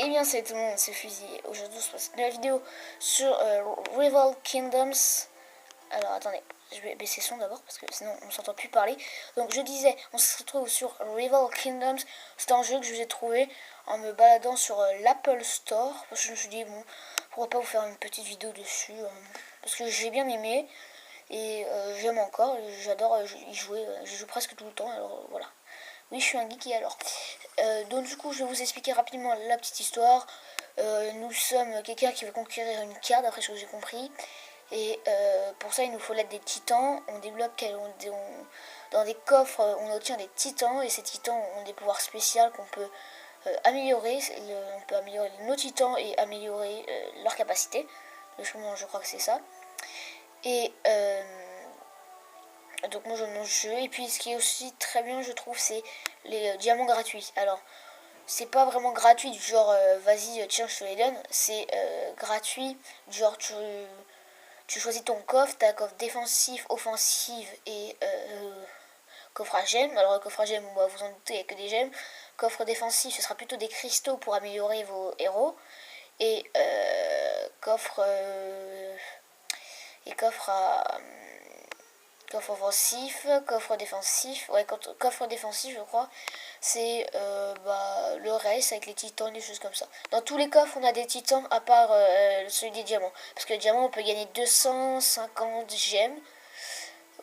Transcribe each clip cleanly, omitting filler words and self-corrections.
Eh bien salut tout le monde, c'est Fusil. Aujourd'hui on se passe de la vidéo sur Rival Kingdoms. Alors attendez, je vais baisser le son d'abord parce que sinon on ne s'entend plus parler. Donc je disais, on se retrouve sur Rival Kingdoms. C'est un jeu que je vous ai trouvé en me baladant sur l'Apple Store. Parce que je me suis dit, bon, pourquoi pas vous faire une petite vidéo dessus. Parce que j'ai bien aimé et j'aime encore. J'adore y jouer, je joue presque tout le temps, alors voilà. Oui, je suis un geeky alors. Donc du coup, je vais vous expliquer rapidement la petite histoire. Nous sommes quelqu'un qui veut conquérir une carte, d'après ce que j'ai compris. Et pour ça, il nous faut l'aide des titans. On débloque dans des coffres, on obtient des titans. Et ces titans ont des pouvoirs spéciaux qu'on peut améliorer. On peut améliorer nos titans et améliorer leur capacité. Je crois que c'est ça. Et donc moi j'aime mon jeu. Et puis ce qui est aussi très bien je trouve c'est les diamants gratuits. Alors c'est pas vraiment gratuit du genre vas-y tiens je te les donne. C'est gratuit du genre tu choisis ton coffre. T'as coffre défensif, offensif et coffre à gemmes. Alors le coffre à gemmes vous en doutez il n'y a que des gemmes. Coffre défensif ce sera plutôt des cristaux pour améliorer vos héros. Et coffre à coffre offensif, coffre défensif, ouais, coffre défensif je crois, c'est le reste avec les titans, des choses comme ça. Dans tous les coffres on a des titans à part celui des diamants. Parce que le diamant on peut gagner 250 gemmes.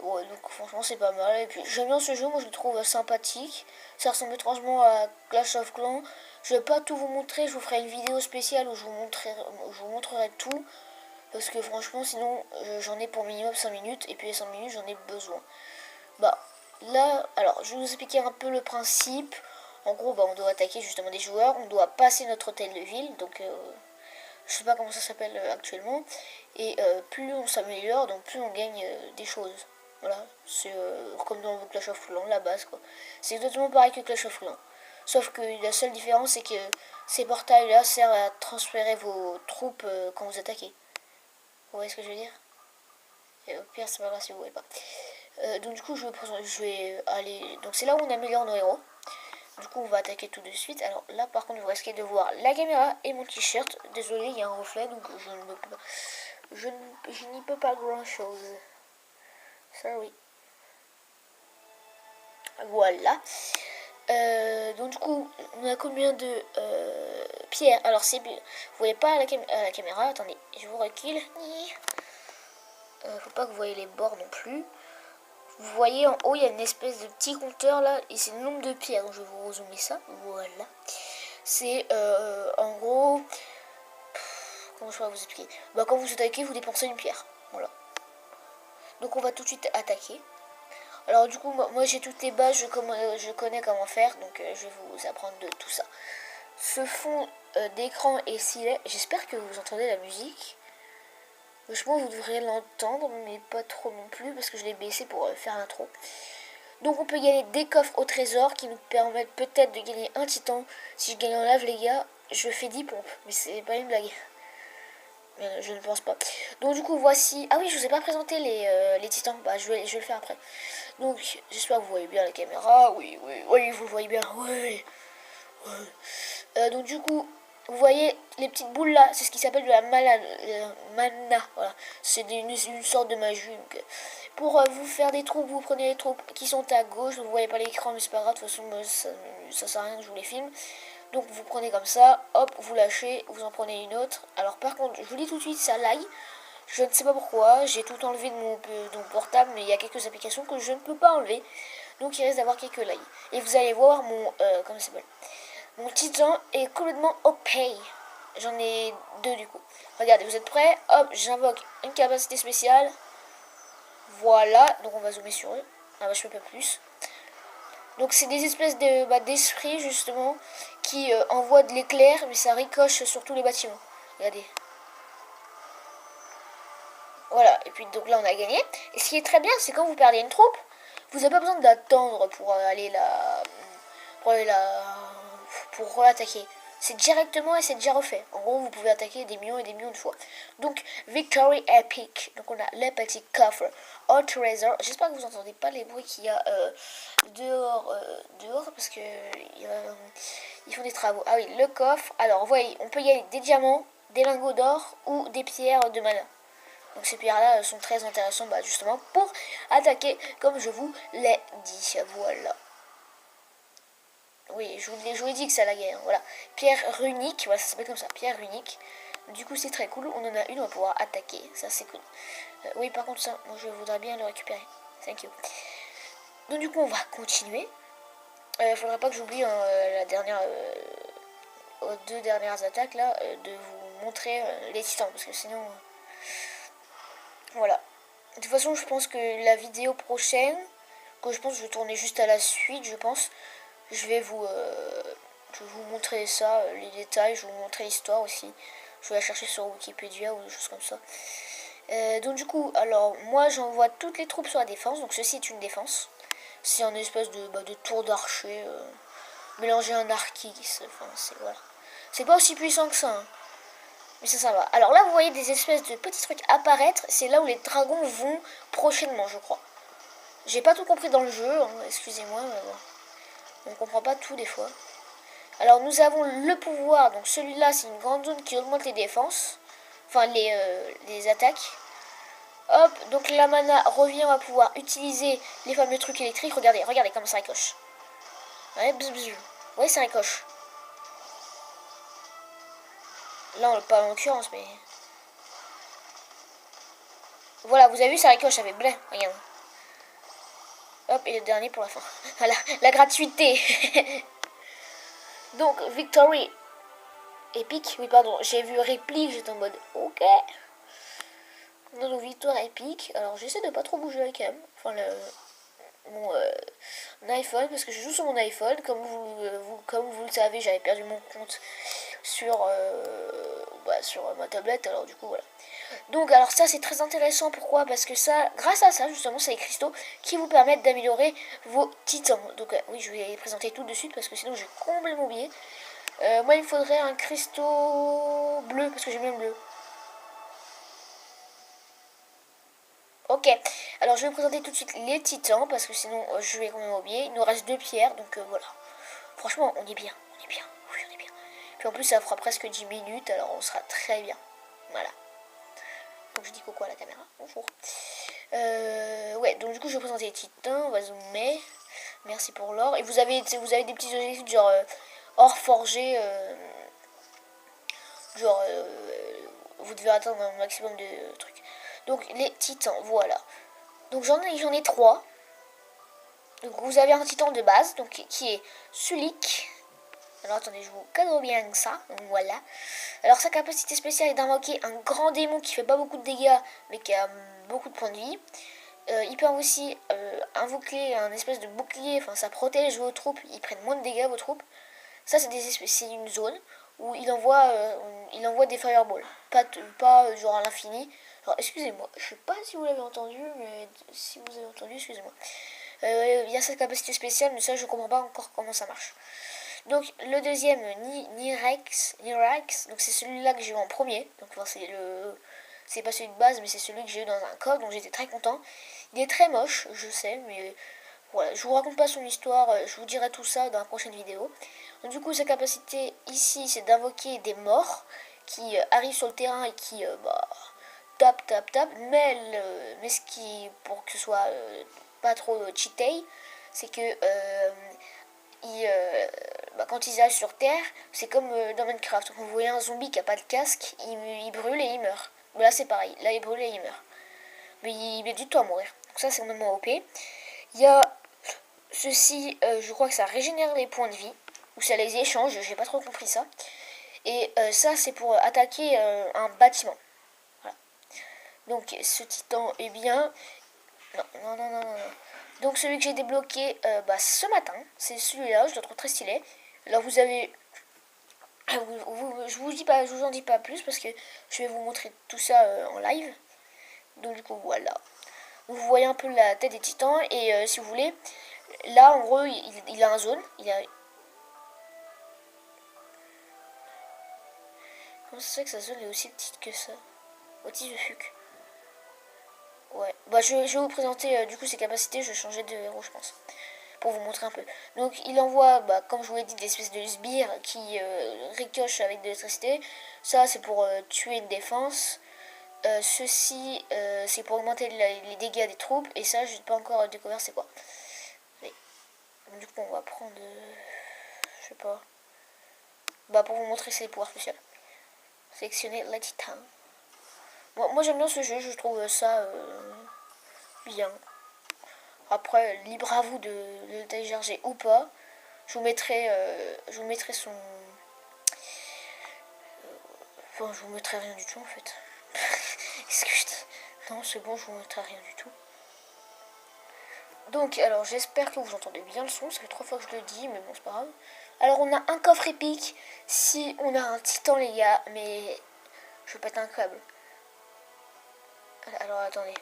Ouais, donc franchement c'est pas mal. Et puis j'aime bien ce jeu, moi je le trouve sympathique. Ça ressemble étrangement à Clash of Clans. Je vais pas tout vous montrer, je vous ferai une vidéo spéciale où je vous montrerai tout. Parce que franchement sinon j'en ai pour minimum 5 minutes. Et puis les 5 minutes j'en ai besoin. Bah là, alors je vais vous expliquer un peu le principe. En gros on doit attaquer justement des joueurs. On doit passer notre hôtel de ville. Donc je sais pas comment ça s'appelle actuellement. Et plus on s'améliore, donc plus on gagne des choses. Voilà, c'est comme dans le Clash of Clans, la base quoi. C'est exactement pareil que Clash of Clans. Sauf que la seule différence c'est que ces portails là servent à transférer vos troupes quand vous attaquez. Vous voyez ce que je veux dire? Et au pire, c'est pas grave si vous voyez pas. Donc du coup, je vais aller... Donc c'est là où on améliore nos héros. Du coup, on va attaquer tout de suite. Alors là, par contre, vous risquez de voir la caméra et mon t-shirt. Désolé, il y a un reflet, donc je ne peux pas... Je n'y peux pas grand-chose. Sorry. Voilà. Donc du coup, on a combien de pierres? Alors c'est... Vous voyez pas à la caméra. Attendez, je vous recule. Faut pas que vous voyez les bords non plus. Vous voyez en haut il y a une espèce de petit compteur là et c'est le nombre de pierres. Donc je vais vous résumer ça. Voilà. C'est en gros... Comment je vais vous expliquer? Bah quand vous attaquez vous dépensez une pierre. Voilà. Donc on va tout de suite attaquer. Alors du coup moi j'ai toutes les bases, je connais comment faire. Donc je vais vous apprendre de tout ça. Ce fond d'écran est stylé. J'espère que vous entendez la musique. Je pense que vous devriez l'entendre, mais pas trop non plus, parce que je l'ai baissé pour faire l'intro. Donc on peut gagner des coffres au trésor qui nous permettent peut-être de gagner un titan. Si je gagne en lave les gars, je fais 10 pompes. Mais c'est pas une blague. Mais je ne pense pas. Donc du coup voici... Ah oui, je vous ai pas présenté les titans. Bah je vais le faire après. Donc j'espère que vous voyez bien la caméra. Oui, vous le voyez bien. Oui. Donc du coup... Vous voyez les petites boules là, c'est ce qui s'appelle de la mana. Voilà, c'est une sorte de magie. Donc, pour vous faire des troupes, vous prenez les troupes qui sont à gauche. Vous ne voyez pas l'écran, mais c'est pas grave. De toute façon, ça sert à rien que je vous les filme. Donc vous prenez comme ça, hop, vous lâchez, vous en prenez une autre. Alors par contre, je vous dis tout de suite, ça lag. Je ne sais pas pourquoi, j'ai tout enlevé de mon portable, mais il y a quelques applications que je ne peux pas enlever. Donc il risque d'avoir quelques lags. Et vous allez voir mon... comment ça s'appelle ? Mon titan est complètement OP. J'en ai 2 du coup. Regardez, vous êtes prêts? Hop, j'invoque une capacité spéciale. Voilà, donc on va zoomer sur eux. Ah bah je peux pas plus. Donc c'est des espèces d'esprits justement qui envoient de l'éclair, mais ça ricoche sur tous les bâtiments. Regardez. Voilà, et puis donc là on a gagné. Et ce qui est très bien, c'est quand vous perdez une troupe, vous n'avez pas besoin d'attendre pour aller la... pour aller la... pour re-attaquer. c'est directement et c'est déjà refait. En gros, vous pouvez attaquer des millions et des millions de fois. Donc, Victory Epic. Donc, on a le petit coffre Hot Razor. J'espère que vous n'entendez pas les bruits qu'il y a dehors parce que ils font des travaux. Ah oui, le coffre. Alors, vous voyez, on peut y aller des diamants, des lingots d'or ou des pierres de mana. Donc ces pierres-là sont très intéressantes justement pour attaquer, comme je vous l'ai dit. Voilà. Oui, je vous ai dit que ça laguait. Voilà. Pierre runique, voilà, ça s'appelle comme ça, pierre runique. Du coup, c'est très cool. On en a une, on va pouvoir attaquer. Ça, c'est cool. Oui, par contre, ça, moi, je voudrais bien le récupérer. Thank you. Donc, du coup, on va continuer. Faudra pas que j'oublie la dernière, aux 2 dernières attaques là, de vous montrer les titans, parce que sinon, voilà. De toute façon, je pense que la vidéo prochaine, que je pense que je vais tourner juste à la suite, je pense, je vais vous montrer ça, les détails, je vais vous montrer l'histoire aussi. Je vais la chercher sur Wikipédia ou des choses comme ça. Donc du coup, alors moi j'envoie toutes les troupes sur la défense. Donc ceci est une défense. C'est un espèce de tour d'archer mélangé à un arquis. Enfin, voilà. C'est pas aussi puissant que ça. Hein. Mais ça va. Alors là, vous voyez des espèces de petits trucs apparaître. C'est là où les dragons vont prochainement, je crois. J'ai pas tout compris dans le jeu. Hein, excusez-moi. On ne comprend pas tout des fois. Alors nous avons le pouvoir. Donc celui-là, c'est une grande zone qui augmente les défenses. Enfin, les attaques. Hop, donc la mana revient, on va pouvoir utiliser les fameux trucs électriques. Regardez, regardez comment ça ricoche. Ouais, bzz, bzz. Ouais, ça ricoche. Là, pas en l'occurrence, mais... Voilà, vous avez vu, ça ricoche, ça fait blé, regarde. Hop, et le dernier pour la fin. Voilà, la gratuité. Donc, Victory Epic, oui, pardon, j'ai vu réplique, j'étais en mode, ok. Donc, victoire épique. Alors, j'essaie de pas trop bouger la cam. Enfin, mon iPhone, parce que je joue sur mon iPhone. Comme vous le savez, j'avais perdu mon compte sur ma tablette. Alors, du coup, voilà. Donc, alors ça, c'est très intéressant. Pourquoi? Parce que ça, grâce à ça, justement, c'est les cristaux qui vous permettent d'améliorer vos titans. Donc, oui, je vais les présenter tout de suite parce que sinon, j'ai complètement oublié. Moi, il me faudrait un cristaux bleu, parce que j'aime bien le bleu. Ok, alors je vais vous présenter tout de suite les titans, parce que sinon je vais quand même oublier. Il nous reste 2 pierres, donc voilà. Franchement, on est bien, oui, on est bien. Puis en plus, ça fera presque 10 minutes, alors on sera très bien. Voilà. Donc je dis coucou à la caméra, bonjour. Ouais, donc du coup, je vais vous présenter les titans, on va zoomer. Merci pour l'or. Et vous avez des petits objectifs genre or forgé, genre vous devez atteindre un maximum de trucs. Donc les titans, voilà. Donc j'en ai 3. Donc vous avez un titan de base, donc qui est Sulik. Alors attendez, je vous cadre bien ça. Donc voilà. Alors sa capacité spéciale est d'invoquer un grand démon qui fait pas beaucoup de dégâts, mais qui a beaucoup de points de vie. Il peut aussi invoquer un espèce de bouclier, enfin ça protège vos troupes, ils prennent moins de dégâts vos troupes. Ça c'est une zone où il envoie des fireballs, pas genre à l'infini. Alors excusez-moi, je sais pas si vous l'avez entendu, mais si vous avez entendu, excusez-moi. Il y a cette capacité spéciale, mais ça je comprends pas encore comment ça marche. Donc le deuxième, Nirex, donc c'est celui-là que j'ai eu en premier. Donc enfin, c'est pas celui de base, mais c'est celui que j'ai eu dans un coffre, donc j'étais très content. Il est très moche, je sais, mais voilà, je vous raconte pas son histoire, je vous dirai tout ça dans la prochaine vidéo. Donc du coup, sa capacité ici, c'est d'invoquer des morts qui arrivent sur le terrain et qui tape, mais ce qui, pour que ce soit pas trop cheaté, c'est que quand ils arrivent sur Terre, c'est comme dans Minecraft. Quand vous voyez un zombie qui a pas de casque, il brûle et il meurt. Là c'est pareil, là il brûle et il meurt. Mais il met du temps à mourir. Donc ça c'est vraiment OP. Il y a ceci, je crois que ça régénère les points de vie, ou ça les échange, j'ai pas trop compris ça. Et ça c'est pour attaquer un bâtiment. Voilà. Donc ce titan est bien. Non. Donc celui que j'ai débloqué ce matin, c'est celui-là, je le trouve très stylé. Là vous avez... je vous en dis pas plus parce que je vais vous montrer tout ça en live. Donc du coup voilà. Vous voyez un peu la tête des titans et si vous voulez, là en gros il a un zone. Comment ça se fait que sa zone est aussi petite que ça? Otis de Fuc. Ouais. Bah je vais vous présenter du coup ses capacités. Je vais changer de héros je pense. Pour vous montrer un peu. Donc il envoie, bah, comme je vous l'ai dit, des espèces de sbires qui ricochent avec de l'électricité. Ça c'est pour tuer une défense. Ceci c'est pour augmenter les dégâts des troupes. Et ça je n'ai pas encore découvert c'est quoi. Mais, du coup on va prendre... je sais pas. Bah pour vous montrer ses pouvoirs spéciaux. Sélectionner la Titan. Moi j'aime bien ce jeu, je trouve ça bien. Après, libre à vous de le télécharger ou pas. Je vous mettrai son... Enfin, je vous mettrai rien du tout en fait. Qu'est-ce que je dis? Non, c'est bon, je vous mettrai rien du tout. Donc, alors, j'espère que vous entendez bien le son. Ça fait 3 fois que je le dis, mais bon, c'est pas grave. Alors, on a un coffre épique. Si on a un titan, les gars, mais je pète un câble. Alors, attendez.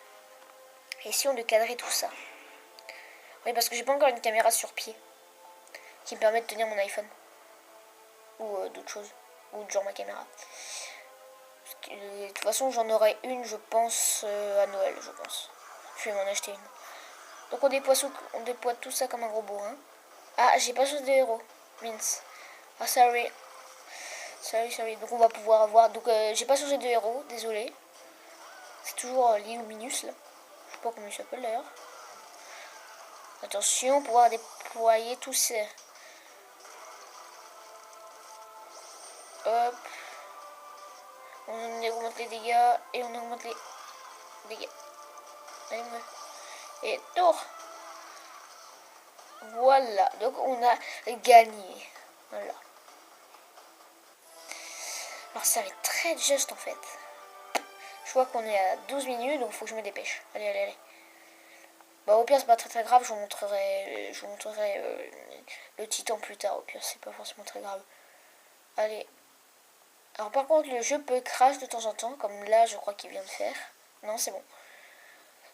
Et si on de cadrer tout ça? Oui, parce que j'ai pas encore une caméra sur pied qui me permet de tenir mon iPhone. Ou d'autres choses. Ou genre ma caméra. De toute façon, j'en aurai une, je pense, à Noël, je pense. Je vais m'en acheter une. Donc on déploie tout ça comme un gros bourrin. Ah, j'ai pas chose de héros. Mince. Ah, sorry. Sorry. Donc on va pouvoir avoir... Donc j'ai pas changé de héros, désolé. C'est toujours l'Illuminus, là. Je sais pas comment il s'appelle, d'ailleurs. Attention, pouvoir déployer tous ces... Hop. On augmente les dégâts et on augmente les dégâts. Allez, et tour. Voilà, donc on a gagné. Voilà. Alors ça va être très juste en fait. Je vois qu'on est à 12 minutes, donc il faut que je me dépêche. Allez. Bah au pire c'est pas très grave, je vous montrerai le titan plus tard. Au pire c'est pas forcément très grave. Allez. Alors par contre le jeu peut crash de temps en temps, comme là je crois qu'il vient de faire. Non c'est bon.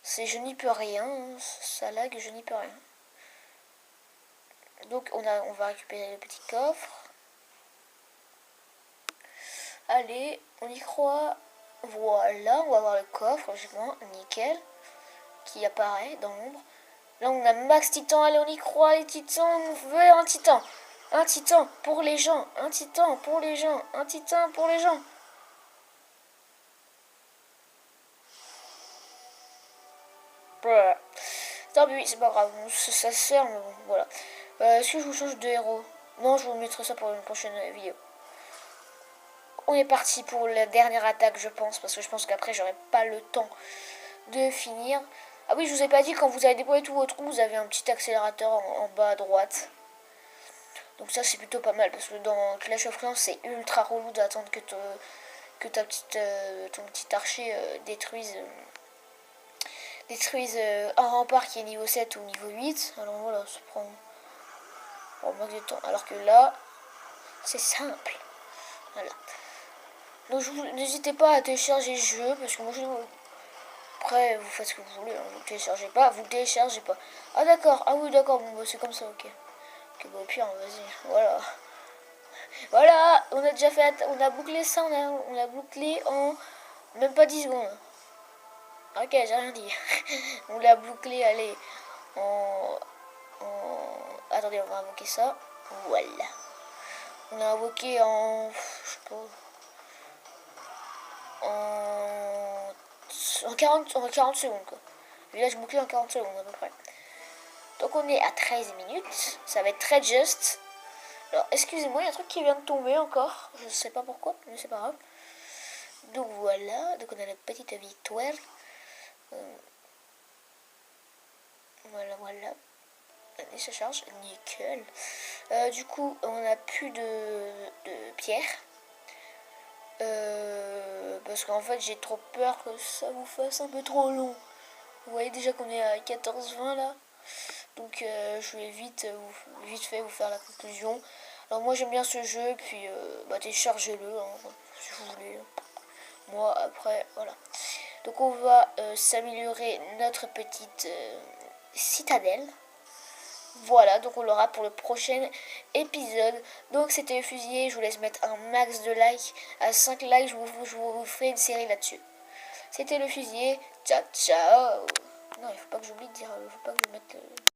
C'est je n'y peux rien, hein. Ça lag, je n'y peux rien. Donc on va récupérer le petit coffre. Allez, on y croit. Voilà, on va avoir le coffre, logiquement, nickel. Qui apparaît dans l'ombre. Là on a max titan, allez on y croit les titans, on veut un titan. Un titan pour les gens, un titan pour les gens, un titan pour les gens. Tant pis, c'est pas grave, ça sert, mais bon, voilà. Est-ce que je vous change de héros? Non, je vous mettrai ça pour une prochaine vidéo. On est parti pour la dernière attaque, je pense, parce que je pense qu'après, j'aurai pas le temps de finir. Ah oui, je vous ai pas dit, quand vous avez déployé tout votre trou, vous avez un petit accélérateur en bas à droite. Donc ça, c'est plutôt pas mal, parce que dans Clash of Clans, c'est ultra relou d'attendre que ton petit archer détruise un rempart qui est niveau 7 ou niveau 8. Alors voilà, ça prend max de temps. Alors que là, c'est simple. Voilà. Donc n'hésitez pas à télécharger le jeu, parce que moi après vous faites ce que vous voulez, hein. Vous le téléchargez pas, vous le téléchargez pas. Ah d'accord, ah oui d'accord, bon bah, c'est comme ça, ok. Ok, bah au pire, vas-y, voilà. Voilà, on a déjà fait, on a bouclé ça, on a bouclé en même pas 10 secondes. Ok, j'ai rien dit. On l'a bouclé, allez, attendez, on va invoquer ça. Voilà. On a invoqué en... je sais pas... En 40 secondes, quoi. Le village bouclé en 40 secondes, à peu près. Donc on est à 13 minutes. Ça va être très juste. Alors, excusez-moi, il y a un truc qui vient de tomber encore. Je ne sais pas pourquoi, mais c'est pas grave. Donc voilà. Donc on a la petite victoire. Voilà. Et ça charge, nickel. Du coup, on n'a plus de pierre. Parce qu'en fait, j'ai trop peur que ça vous fasse un peu trop long. Vous voyez déjà qu'on est à 14-20 là. Donc je vais vite fait vous faire la conclusion. Alors moi j'aime bien ce jeu, puis téléchargez-le hein, si vous voulez. Moi après, voilà. Donc on va s'améliorer notre petite citadelle. Voilà, donc on l'aura pour le prochain épisode. Donc c'était le fusillé, je vous laisse mettre un max de likes. À 5 likes, je vous ferai une série là-dessus. C'était le fusillé, ciao ciao. Non, il faut pas que j'oublie de dire, il faut pas que je mette...